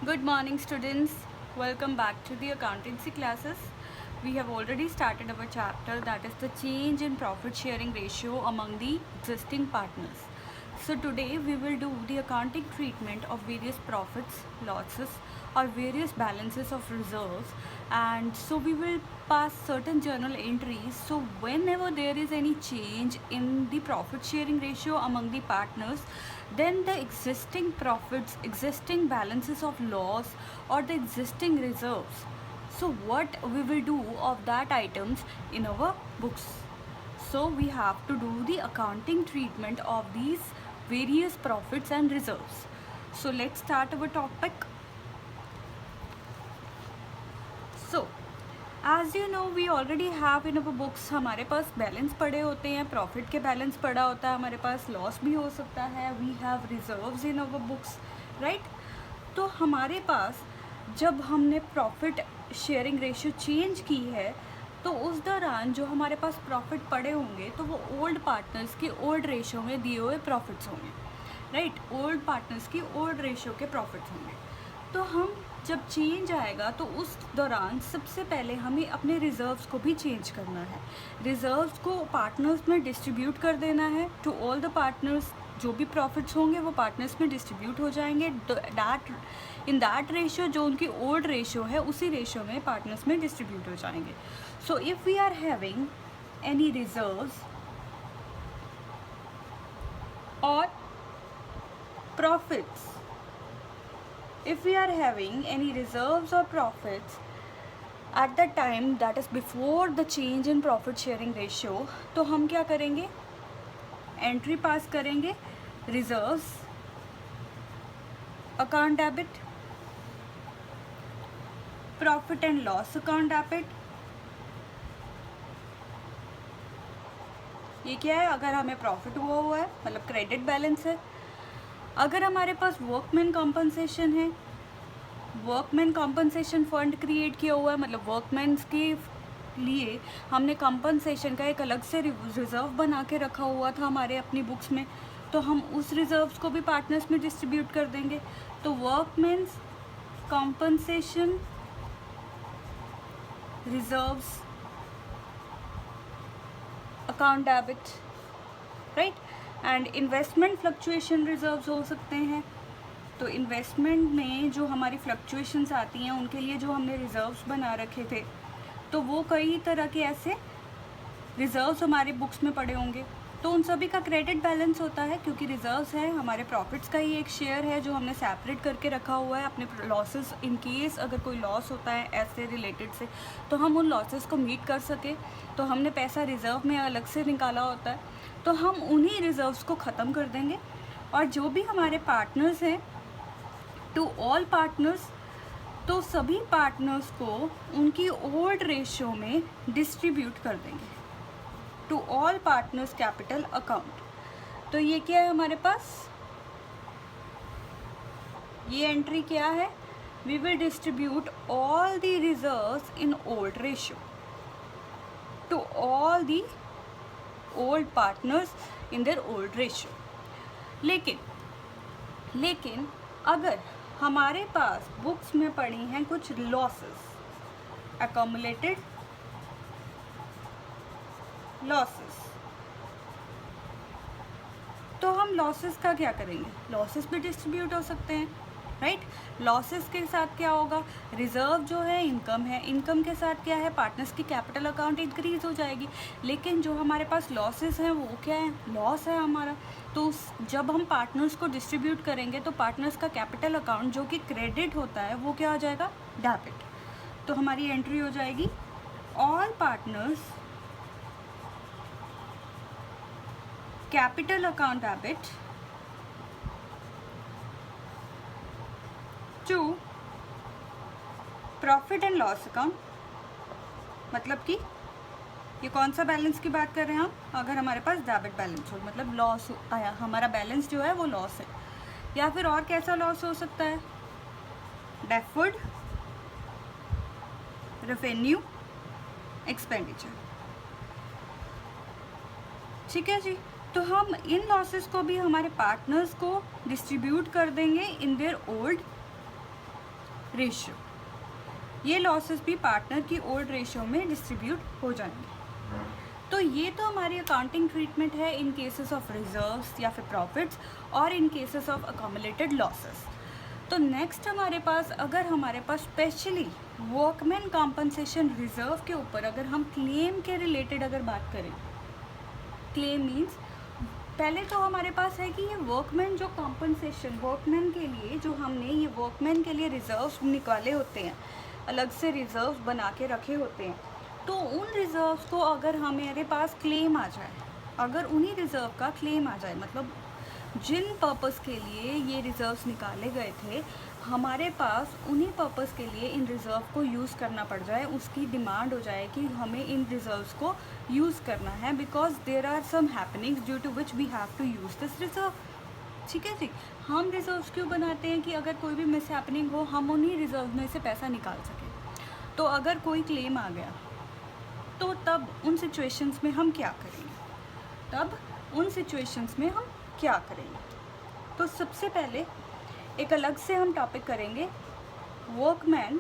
Good morning, students. Welcome back to the accountancy classes. We have already started our chapter, that is the change in profit sharing ratio among the existing partners. So today we will do the accounting treatment of various profits, losses or various balances of reserves, and so we will pass certain journal entries. So whenever there is any change in the profit sharing ratio among the partners, then the existing profits, existing balances of loss or the existing reserves, so what we will do of that items in our books. So we have to do the accounting treatment of these various profits and reserves. So let's start our topic. So as you know we already have in our books, हमारे पास balance पड़े होते हैं, profit के balance पड़ा होता है, हमारे पास लॉस भी हो सकता है, we have reserves in our books, right. तो हमारे पास जब हमने प्रॉफिट शेयरिंग रेशियो चेंज की है तो उस दौरान जो हमारे पास प्रॉफिट पड़े होंगे तो वो ओल्ड पार्टनर्स के ओल्ड रेशियो में दिए हुए प्रॉफिट्स होंगे, राइट। ओल्ड पार्टनर्स की ओल्ड रेशियो के प्रॉफिट्स होंगे। तो हम जब चेंज आएगा तो उस दौरान सबसे पहले हमें अपने रिजर्व्स को भी चेंज करना है। रिजर्व्स को पार्टनर्स में डिस्ट्रीब्यूट कर देना है टू ऑल द पार्टनर्स। जो भी प्रॉफिट्स होंगे वो पार्टनर्स में डिस्ट्रीब्यूट हो जाएंगे। इन दैट रेशियो जो उनकी ओल्ड रेशियो है उसी रेशियो में पार्टनर्स में डिस्ट्रीब्यूट हो जाएंगे। So if we are having any reserves और profits, if we are having any reserves or profits at the time that is before the change in profit sharing ratio, तो हम क्या करेंगे, entry पास करेंगे reserves account debit, profit and loss account debit. ये क्या है, अगर हमें प्रॉफिट हुआ है मतलब क्रेडिट बैलेंस है। अगर हमारे पास वर्कमैन कॉम्पनसेशन है, वर्कमैन कॉम्पनसेशन फंड क्रिएट किया हुआ है, मतलब वर्कमैन्स के लिए हमने कॉम्पनसेशन का एक अलग से रिजर्व बना के रखा हुआ था हमारे अपनी बुक्स में, तो हम उस रिजर्व्स को भी पार्टनर्स में डिस्ट्रीब्यूट कर देंगे। तो workmen's compensation reserves account debit, right. And investment fluctuation reserves हो सकते हैं। तो इन्वेस्टमेंट में जो हमारी फ्लक्चुएशंस आती हैं उनके लिए जो हमने रिजर्व्स बना रखे थे, तो वो कई तरह के ऐसे रिजर्व्स हमारे बुक्स में पड़े होंगे। तो उन सभी का क्रेडिट बैलेंस होता है, क्योंकि रिजर्व्स है हमारे प्रॉफिट्स का ही एक शेयर है जो हमने सेपरेट करके रखा हुआ है अपने लॉसेस। इन केस अगर कोई लॉस होता है ऐसे रिलेटेड से, तो हम उन लॉसेस को मीट कर सके तो हमने पैसा रिजर्व में अलग से निकाला होता है, तो हम उन्हीं रिजर्व्स को ख़त्म कर देंगे। और जो भी हमारे पार्टनर्स हैं, टू ऑल पार्टनर्स, तो सभी पार्टनर्स को उनकी ओल्ड रेशियो में डिस्ट्रीब्यूट कर देंगे to all partners capital account. तो ये क्या है हमारे पास, ये एंट्री क्या है, we will distribute all the reserves in old ratio to all the old partners in their old ratio. लेकिन अगर हमारे पास बुक्स में पड़ी हैं कुछ लॉसेस, अकोमुलेटेड लॉसेस, तो हम लॉसेस का क्या करेंगे, लॉसेस भी डिस्ट्रीब्यूट हो सकते हैं, राइट। लॉसेस के साथ क्या होगा, रिजर्व जो है इनकम है, इनकम के साथ क्या है, पार्टनर्स की कैपिटल अकाउंट इंक्रीज हो जाएगी। लेकिन जो हमारे पास लॉसेस हैं वो क्या है, लॉस है हमारा। तो जब हम पार्टनर्स को डिस्ट्रीब्यूट करेंगे तो पार्टनर्स का कैपिटल अकाउंट जो कि क्रेडिट होता है वो क्या हो जाएगा, डेबिट। तो हमारी एंट्री हो जाएगी all partners capital account debit to profit and loss account. मतलब कि ये कौन सा बैलेंस की बात कर रहे हैं हम, अगर हमारे पास डेबिट बैलेंस हो, मतलब लॉस आया, हमारा बैलेंस जो है वो लॉस है। या फिर और कैसा लॉस हो सकता है, डेफर्ड रेवेन्यू एक्सपेंडिचर, ठीक है जी। तो हम इन लॉसेस को भी हमारे पार्टनर्स को डिस्ट्रीब्यूट कर देंगे इन देयर ओल्ड रेशियो, ये लॉसेस भी पार्टनर की ओल्ड रेशियो में डिस्ट्रीब्यूट हो जाएंगे। तो ये तो हमारी अकाउंटिंग ट्रीटमेंट है इन केसेस ऑफ रिजर्व्स या फिर प्रॉफिट्स और इन केसेस ऑफ अकोमुलेटेड लॉसेस। तो नेक्स्ट हमारे पास, अगर हमारे पास स्पेशली वर्कमैन कॉम्पनसेशन रिजर्व के ऊपर अगर हम क्लेम के रिलेटेड अगर बात करें, क्लेम मीन्स पहले तो हमारे पास है कि ये वर्कमैन जो कॉम्पनसेशन वर्कमैन के लिए जो हमने ये वर्कमैन के लिए रिजर्व्स निकाले होते हैं, अलग से रिजर्व्स बना के रखे होते हैं, तो उन रिजर्व्स को अगर हमारे पास क्लेम आ जाए, अगर उन्हीं रिजर्व का क्लेम आ जाए, मतलब जिन पर्पस के लिए ये रिजर्व्स निकाले गए थे हमारे पास उन्हीं पर्पस के लिए इन रिज़र्व को यूज़ करना पड़ जाए, उसकी डिमांड हो जाए कि हमें इन रिज़र्व्स को यूज़ करना है because there are some happenings due to which we have to use this reserve. ठीक है जी, हम रिज़र्व्स क्यों बनाते हैं कि अगर कोई भी मिस हैपनिंग हो हम उन्हीं रिज़र्व में से पैसा निकाल सकें। तो अगर कोई क्लेम आ गया तो तब उन सिचुएशंस में हम क्या करेंगे, तो सबसे पहले एक अलग से हम टॉपिक करेंगे वर्कमैन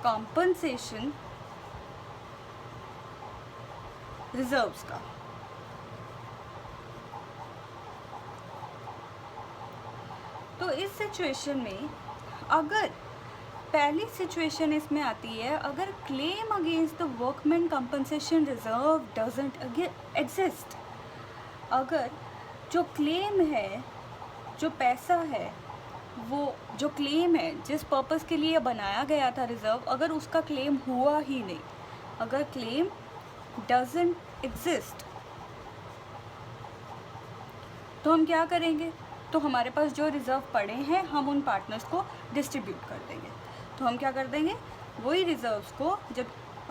कॉम्पनसेशन रिजर्व्स का। तो इस सिचुएशन में अगर पहली सिचुएशन इसमें आती है, अगर claim against the workman compensation reserve doesn't exist, अगर जो क्लेम है, जो पैसा है, वो जो क्लेम है जिस पर्पस के लिए बनाया गया था रिज़र्व, अगर उसका क्लेम हुआ ही नहीं, अगर क्लेम डजंट एग्जिस्ट, तो हम क्या करेंगे, तो हमारे पास जो रिज़र्व पड़े हैं हम उन पार्टनर्स को डिस्ट्रीब्यूट कर देंगे। तो हम क्या कर देंगे, वही रिज़र्व्स को जब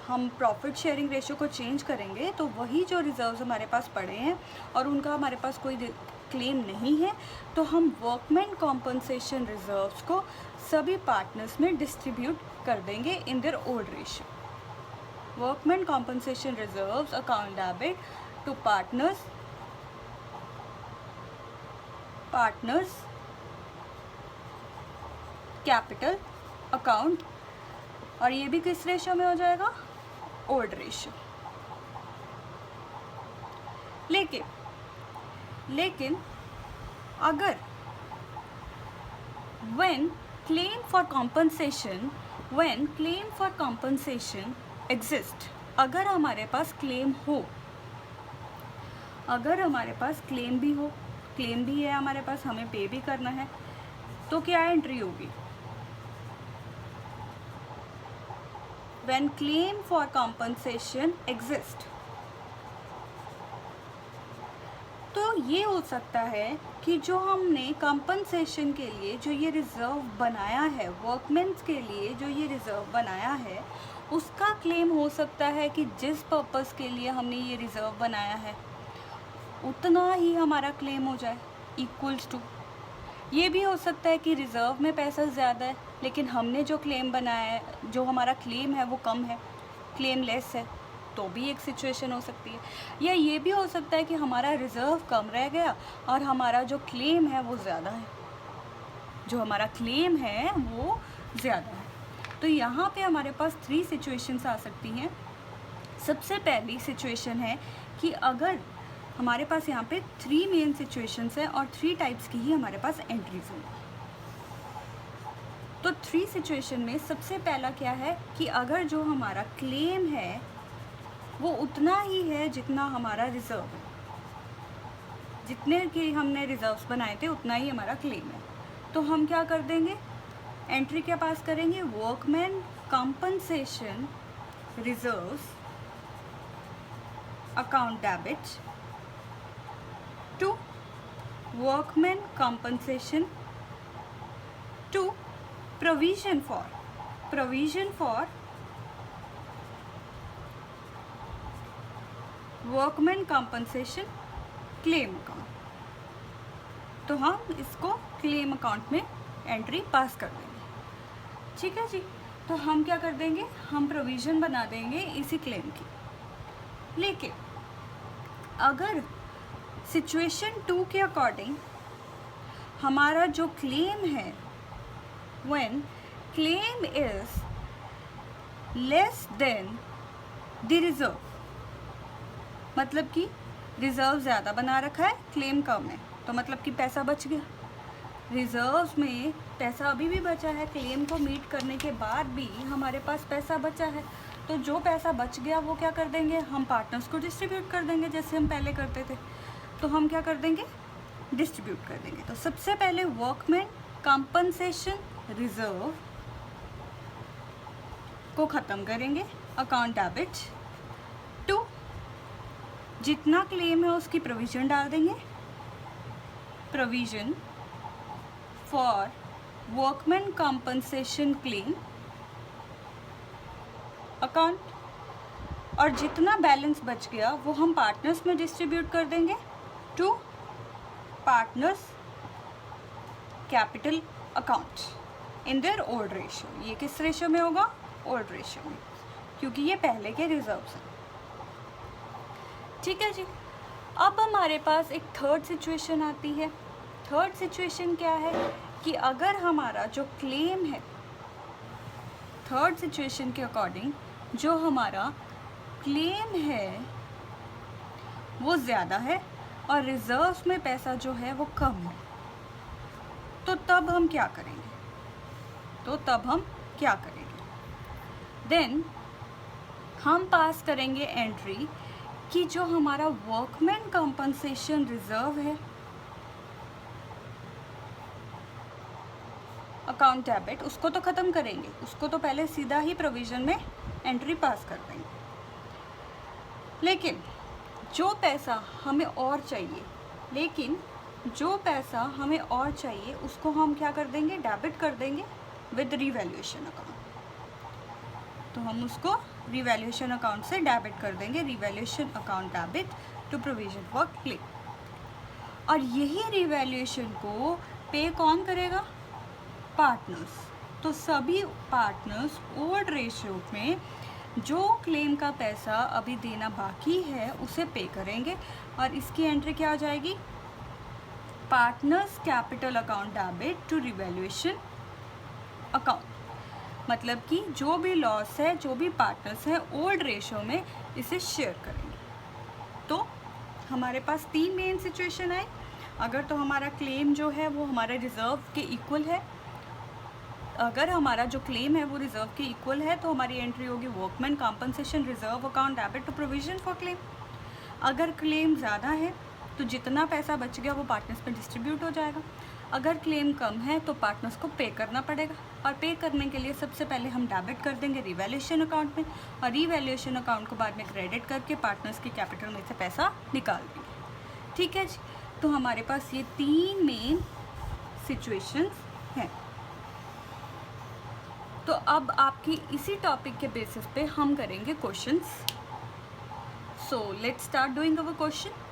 हम प्रॉफिट शेयरिंग रेशियो को चेंज करेंगे तो वही जो रिज़र्व्स हमारे पास पड़े हैं और उनका हमारे पास कोई क्लेम नहीं है, तो हम वर्कमैन कॉम्पनसेशन रिजर्व्स को सभी पार्टनर्स में डिस्ट्रीब्यूट कर देंगे in their old ratio. Workman compensation reserves account debit to partners capital account, और ये भी किस रेशियो में हो जाएगा, ओल्ड रेशियो। लेकिन अगर when claim for compensation exist, अगर हमारे पास क्लेम हो, अगर हमारे पास क्लेम भी हो, क्लेम भी है हमारे पास, हमें पे भी करना है, तो क्या एंट्री होगी, when claim for compensation exist। तो ये हो सकता है कि जो हमने कंपनसेशन के लिए जो ये रिज़र्व बनाया है, वर्कमेंस के लिए जो ये रिज़र्व बनाया है, उसका क्लेम हो सकता है कि जिस पर्पस के लिए हमने ये रिज़र्व बनाया है उतना ही हमारा क्लेम हो जाए, इक्वल्स टू। ये भी हो सकता है कि रिज़र्व में पैसा ज़्यादा है लेकिन हमने जो क्लेम बनाया है, जो हमारा क्लेम है वो कम है, क्लेम लेस है, तो भी एक सिचुएशन हो सकती है। या ये भी हो सकता है कि हमारा रिज़र्व कम रह गया और हमारा जो क्लेम है वो ज़्यादा है, जो हमारा क्लेम है वो ज़्यादा है। तो यहाँ पे हमारे पास 3 सिचुएशंस आ सकती हैं। सबसे पहली सिचुएशन है कि अगर हमारे पास यहाँ पे 3 मेन सिचुएशंस हैं और 3 टाइप्स की ही हमारे पास एंट्रीज हैं। तो 3 सिचुएशन में सबसे पहला क्या है कि अगर जो हमारा क्लेम है वो उतना ही है जितना हमारा रिज़र्व है, जितने के हमने रिज़र्व्स बनाए थे उतना ही हमारा क्लेम है, तो हम क्या कर देंगे, एंट्री क्या पास करेंगे, workman compensation reserves account debit to workman compensation to provision for workman compensation claim account. तो हम इसको क्लेम अकाउंट में एंट्री पास कर देंगे। ठीक है जी, तो हम क्या कर देंगे, हम प्रोविज़न बना देंगे इसी क्लेम की। लेकिन अगर सिचुएशन 2 के अकॉर्डिंग हमारा जो क्लेम है, when claim is less than the reserve, मतलब कि रिजर्व ज़्यादा बना रखा है, क्लेम कम है, तो मतलब कि पैसा बच गया। रिजर्व्स में पैसा अभी भी बचा है, क्लेम को मीट करने के बाद भी हमारे पास पैसा बचा है, तो जो पैसा बच गया वो क्या कर देंगे, हम पार्टनर्स को डिस्ट्रीब्यूट कर देंगे जैसे हम पहले करते थे। तो हम क्या कर देंगे, डिस्ट्रीब्यूट कर देंगे। तो सबसे पहले वर्कमैन कंपनसेशन रिजर्व को ख़त्म करेंगे, अकाउंट डेबिट टू, जितना क्लेम है उसकी प्रोविज़न डाल देंगे, provision for workman compensation claim account, और जितना बैलेंस बच गया वो हम पार्टनर्स में डिस्ट्रीब्यूट कर देंगे to partners capital account in their old ratio. ये किस रेशियो में होगा, ओल्ड रेशियो में, क्योंकि ये पहले के रिजर्व्स हैं। ठीक है जी। अब हमारे पास एक थर्ड सिचुएशन आती है। थर्ड सिचुएशन क्या है कि अगर हमारा जो क्लेम है, थर्ड सिचुएशन के अकॉर्डिंग जो हमारा क्लेम है वो ज़्यादा है और रिजर्व्स में पैसा जो है वो कम है, तो तब हम क्या करेंगे, देन हम पास करेंगे एंट्री कि जो हमारा वर्कमैन कंपनसेशन रिजर्व है, अकाउंट डेबिट, उसको तो ख़त्म करेंगे, उसको तो पहले सीधा ही प्रोविज़न में एंट्री पास कर देंगे। लेकिन जो पैसा हमें और चाहिए, उसको हम क्या कर देंगे, डेबिट कर देंगे विद रिवैल्यूएशन अकाउंट। तो हम उसको रिवैल्यूएशन अकाउंट से डेबिट कर देंगे, revaluation account debit to provision for claim. और यही रिवैल्यूएशन को पे कौन करेगा, पार्टनर्स। तो सभी पार्टनर्स ओल्ड रेशियो में जो क्लेम का पैसा अभी देना बाकी है उसे पे करेंगे, और इसकी एंट्री क्या आ जाएगी, partners capital account debit to revaluation account. मतलब कि जो भी लॉस है, जो भी पार्टनर्स हैं ओल्ड रेशियो में, इसे शेयर करेंगे। तो हमारे पास तीन मेन सिचुएशन है। अगर तो हमारा क्लेम जो है वो हमारे रिजर्व के इक्वल है, अगर हमारा जो क्लेम है वो रिजर्व के इक्वल है तो हमारी एंट्री होगी workman compensation reserve account debit to provision for claim. अगर क्लेम ज़्यादा है तो जितना पैसा बच गया वो पार्टनर्स में डिस्ट्रीब्यूट हो जाएगा। अगर क्लेम कम है तो पार्टनर्स को पे करना पड़ेगा, और पे करने के लिए सबसे पहले हम डेबिट कर देंगे रिवैल्यूएशन अकाउंट में, और रिवैल्यूएशन अकाउंट को बाद में क्रेडिट करके पार्टनर्स की कैपिटल में से पैसा निकाल देंगे। ठीक है जी। तो हमारे पास ये तीन मेन सिचुएशंस हैं। तो अब आपकी इसी टॉपिक के बेसिस पे हम करेंगे questions. So let's start doing our question.